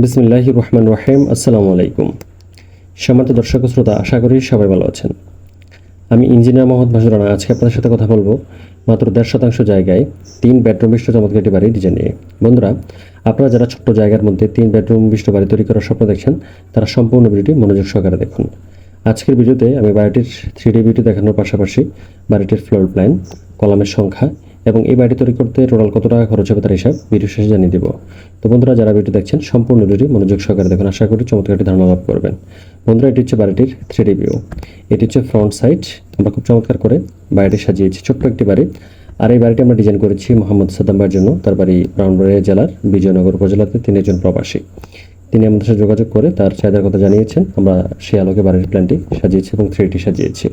বিসমিল্লাহির রহমানির রহিম। আসসালামু আলাইকুম। সম্মানিত দর্শক ও শ্রোতা, আশা করি সবাই ভালো আছেন। আমি ইঞ্জিনিয়ার মোহাম্মদ মাসুদ রানা। আজকে আপনাদের সাথে কথা বলবো মাত্র 1.5 শতাংশ জায়গায় 3 বেডরুম বিশিষ্ট চমৎকার একটি বাড়ি ডিজাইন নিয়ে। বন্ধুরা, আপনারা যারা ছোট্ট জায়গার মধ্যে 3 বেডরুম বিশিষ্ট বাড়ি তৈরি করার স্বপ্ন দেখছেন, তারা সম্পূর্ণ ভিডিওটি মনোযোগ সহকারে দেখুন। আজকের ভিডিওতে আমি বাড়িটির 3D ভিডিও দেখানোর পাশাপাশি বাড়িটির ফ্লোর প্ল্যান, কলামের সংখ্যা এবং এই বাড়ি তৈরি করতে টোটাল কত টাকা খরচ হবে তার হিসাব ভিডিও শেষে জানিয়ে দেব। তো বন্ধুরা, যারা ভিডিও দেখছেন সম্পূর্ণ ভিডিওটি মনোযোগ সহকারে দেখুন, আশা করি চমৎকার একটি ধারণা লাভ করবেন। বন্ধুরা, এটি হচ্ছে বাড়িটির 3D ভিউ। এটি হচ্ছে ফ্রন্ট সাইড। আমরা খুব চমৎকার করে বাড়িটি সাজিয়েছি, ছোট্ট একটি বাড়ি। আর এই বাড়িটি আমরা ডিজাইন করেছি মোহাম্মদ সাদ্দাম ভাইয়ের জন্য। তার বাড়ি ব্রাহ্মণবাড়িয়া জেলার বিজয়নগর উপজেলাতে। তিনি একজন প্রবাসী। তিনি আমাদের সাথে যোগাযোগ করে তার চাহিদার কথা জানিয়েছেন। আমরা সেই আলোকে বাড়ির প্ল্যানটি সাজিয়েছি এবং 3D সাজিয়েছি।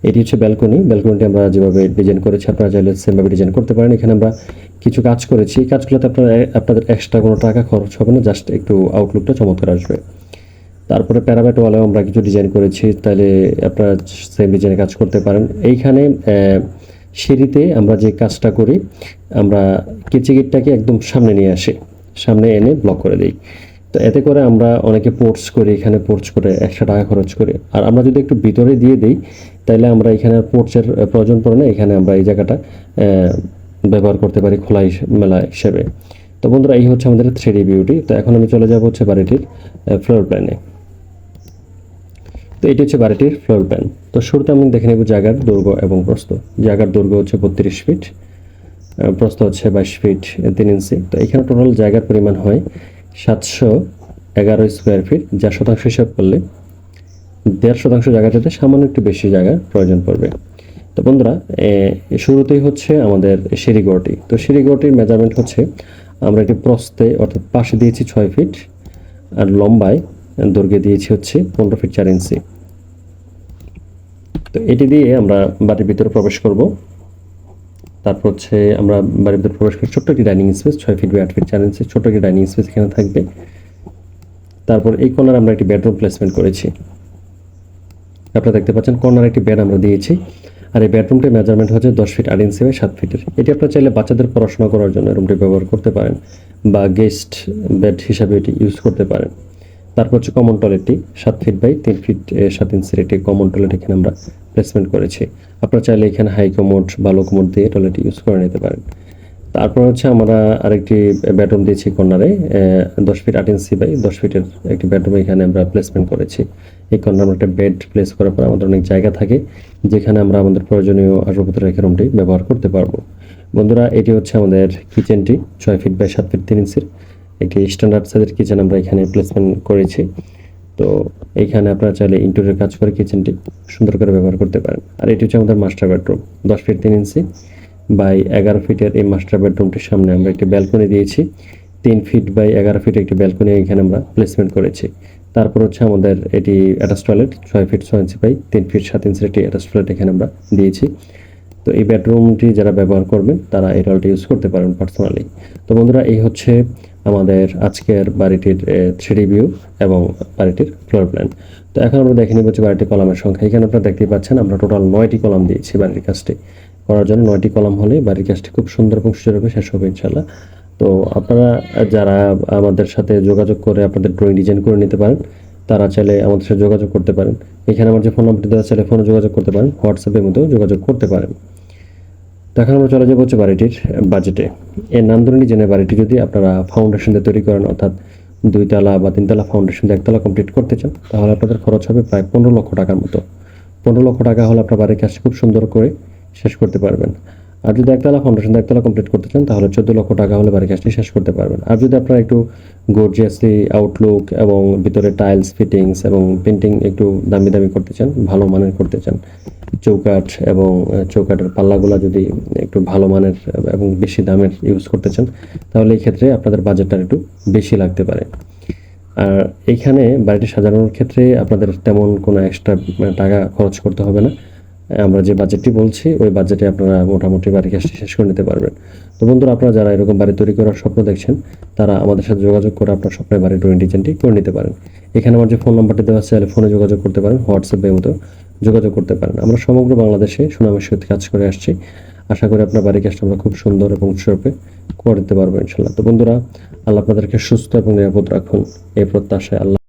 এটি হচ্ছে ব্যালকনি। ব্যালকনিটি আমরা যেভাবে ডিজাইন করেছি আপনারা চাইলে সেমভাবে ডিজাইন করতে পারেন। এখানে আমরা কিছু কাজ করেছি। এই কাজগুলোতে আপনাদের এক্সট্রা কোনো টাকা খরচ হবে না, জাস্ট একটু আউটলুকটা চমৎকার আসবে। তারপরে প্যারাবেট ওয়ালেও আমরা কিছু ডিজাইন করেছি, তাহলে আপনারা সেম ডিজাইনে কাজ করতে পারেন। এইখানে সিঁড়িতে আমরা যে কাজটা করি, আমরা কেচি গেটটাকে একদম সামনে নিয়ে আসি, সামনে এনে ব্লক করে দিই। তো এতে করে আমরা অনেকে পোর্টস করি, এখানে পোর্টস করে 100 টাকা খরচ করি। আর আমরা যদি একটু ভিতরে দিয়ে দিই, তাহলে আমরা এখানে পোর্টসের প্রয়োজন পড়ে না। এখানে আমরা এই জায়গাটা ব্যবহার করতে পারি খোলা মেলা হিসেবে। তো বন্ধুরা, এই হচ্ছে আমাদের 3D ভিউটি। তো এখন আমি চলে যাব হচ্ছে বাড়িটির ফ্লোর প্ল্যানে। তো এটি হচ্ছে বাড়িটির ফ্লোর প্ল্যান। তো শুরুতে আমি দেখে নেব জায়গার দৈর্ঘ্য এবং প্রস্থ। জায়গার দৈর্ঘ্য হচ্ছে 32 ফিট, প্রস্থ হচ্ছে 22 ফিট 3 ইঞ্চি। তো এখানে টোটাল জায়গার পরিমাণ হয় 711 স্কোয়ার ফিট, যা শতাংশ হিসাব করলে 1.5 শতাংশ জায়গাটাতে সামান্য একটু বেশি জায়গার প্রয়োজন পড়বে। তো বন্ধুরা, শুরুতেই হচ্ছে আমাদের সিঁড়িঘরটি। তো সিঁড়িঘরটির মেজারমেন্ট হচ্ছে, আমরা এটি প্রস্থে অর্থাৎ পাশে দিয়েছি 6 ফিট, আর লম্বায় দৈর্ঘ্যে দিয়েছি হচ্ছে 15 ফিট 4 ইঞ্চি। তো এটি দিয়ে আমরা বাড়ির ভিতরে প্রবেশ করব। তারপর হচ্ছে আমরা বাড়ির ভিতরে প্রবেশ করে ছোট্ট একটি dining space, 6 feet by 8 feet 4 inch ছোট্ট একটি ডাইনিং স্পেস এখানে থাকবে। তারপর এই কর্নার আমরা একটি বেডরুম প্লেসমেন্ট করেছি। আপনারা দেখতে পাচ্ছেন কর্নার একটি বেড আমরা দিয়েছি। আর এই বেডরুমটির মেজারমেন্ট হচ্ছে 10 ফিট 8 ইঞ্চি বাই 7 ফিটের। এটি আপনারা চাইলে বাচ্চাদের পড়াশোনা করার জন্য রুমটি ব্যবহার করতে পারেন, বা গেস্ট বেড হিসাবে এটি ইউজ করতে পারেন। তারপর হচ্ছে কমন টয়লেটটি 7 ফিট বাই 3 ফিট 7 ইঞ্চির একটি কমন টয়লেট এখানে আমরা প্লেসমেন্ট করেছি। আপনারা চাইলে এখানে হাই কমোড বা লো কমোড দিয়ে টয়লেট ইউজ করে নিতে পারেন। তারপর হচ্ছে আমরা আরেকটি বেডরুম দিয়েছি কর্নারে, 10 ফিট 8 ইঞ্চি বাই 10 ফিটের একটি বেডরুম এখানে আমরা প্লেসমেন্ট করেছি। এই কর্নারে আমরা একটা বেড প্লেস করার পর আমাদের অনেক জায়গা থাকে, যেখানে আমরা আমাদের প্রয়োজনীয় আসবাবপত্র রেখে রুমটি ব্যবহার করতে পারবো। বন্ধুরা, এটি হচ্ছে আমাদের কিচেনটি 6 ফিট বাই 7 ফিট 3 ইঞ্চির একটি স্ট্যান্ডার্ড সাইজের কিচেন আমরা এখানে প্লেসমেন্ট করেছি। তো এইখানে আপনারা চাইলে ইন্টেরিয়র কাজ করে কিচেনটি সুন্দর করে ব্যবহার করতে পারেন। আর এটি হচ্ছে আমাদের master bedroom, 10 feet 3 inch by 11 ফিটের এই মাস্টার বেডরুমটির সামনে আমরা একটি ব্যালকনি দিয়েছি। 3 ফিট বাই 11 ফিট একটি ব্যালকনি এখানে আমরা প্লেসমেন্ট করেছি। তারপর হচ্ছে আমাদের এটি attach toilet 6 feet 6 inch by 3 feet 7 ইঞ্চির একটি অ্যাটাচ টয়লেট এখানে আমরা দিয়েছি। তো এই বেডরুমটি যারা ব্যবহার করবেন তারা এই টয়লেটটি ইউজ করতে পারেন পার্সোনালি। তো বন্ধুরা, এই হচ্ছে আমাদের আজকের বাড়িটির 3D ভিউ এবং বাড়িটির ফ্লোর প্ল্যান। তো এখন আমরা দেখে নিব হচ্ছে বাড়িটির কলামের সংখ্যা। এখানে আপনারা দেখতেই পাচ্ছেন আমরা টোটাল 9টি কলাম দিয়েছি বাড়ির কাজটি করার জন্য। 9টি কলাম হলে বাড়ির কাজটি খুব সুন্দর এবং সুচারুরূপে শেষ হবে ইনশাল্লাহ। তো আপনারা যারা আমাদের সাথে যোগাযোগ করে আপনাদের ড্রয়িং ডিজাইন করে নিতে পারেন, তারা চাইলে আমাদের সাথে যোগাযোগ করতে পারেন। এখানে আমার যে ফোন নাম্বারটি দেওয়া, চাইলে ফোনে যোগাযোগ করতে পারেন, হোয়াটসঅ্যাপের মধ্যেও যোগাযোগ করতে পারেন। তো এখন আমরা চলে যাবো হচ্ছে বাড়িটির বাজেটে। এই নান্দনিক ডিজাইনের বাড়িটি যদি আপনারা ফাউন্ডেশন দিয়ে তৈরি করেন, অর্থাৎ 2 তলা বা 3 তলা ফাউন্ডেশন দিয়ে 1 তলা কমপ্লিট করতে চান, তাহলে আপনাদের খরচ হবে প্রায় 15 লক্ষ টাকার মতো। 15 লক্ষ টাকা হলে আপনার বাড়ির কাজটি খুব সুন্দর করে শেষ করতে পারবেন। আর যদি 1 তলা ফাউন্ডেশন দিয়ে 1 তলা কমপ্লিট করতে চান, তাহলে 14 লক্ষ টাকা হলে বাড়ির কাজটি শেষ করতে পারবেন। আর যদি আপনারা একটু গর্জিয়াসলি আউটলুক এবং ভিতরে টাইলস ফিটিংস এবং পেন্টিং একটু দামি দামি করতে চান, ভালো মানের করতে চান, চৌকাঠ এবং চৌকাঠের পাল্লাগুলো যদি একটু ভালো মানের এবং বেশি দামের ইউজ করতে চান, তাহলে এই ক্ষেত্রে আপনাদের বাজেটটা একটু বেশি লাগতে পারে। আর এইখানে বাড়িটি সাজানোর ক্ষেত্রে আপনাদের তেমন কোনো এক্সট্রা টাকা খরচ করতে হবে না। আমরা যে বাজেটটি বলছি ওই বাজেটে আপনারা মোটামুটি বাড়ির কাজটি শেষ করে নিতে পারবেন। তো বন্ধুরা, আপনারা যারা এরকম বাড়ি তৈরি করার স্বপ্ন দেখছেন, তারা আমাদের সাথে যোগাযোগ করে আপনার স্বপ্নের বাড়ির ড্রয়িং ডিজাইনটি করে নিতে পারেন। এখানে আমার যে ফোন নাম্বারটি দেওয়া আছে, ফোনে যোগাযোগ করতে পারেন, হোয়াটসঅ্যাপের মতো যোগাযোগ করতে পারেন। আমরা সমগ্র বাংলাদেশে সুনামের সহিত কাজ করে আসছি। আশা করি আপনার বাড়ির কাজটা আমরা খুব সুন্দর এবং সুরূপে করে দিতে পারবো ইনশাল্লাহ। তো বন্ধুরা, আল্লাহ আপনাদেরকে সুস্থ এবং নিরাপদ রাখুন এই প্রত্যাশায়। আল্লাহ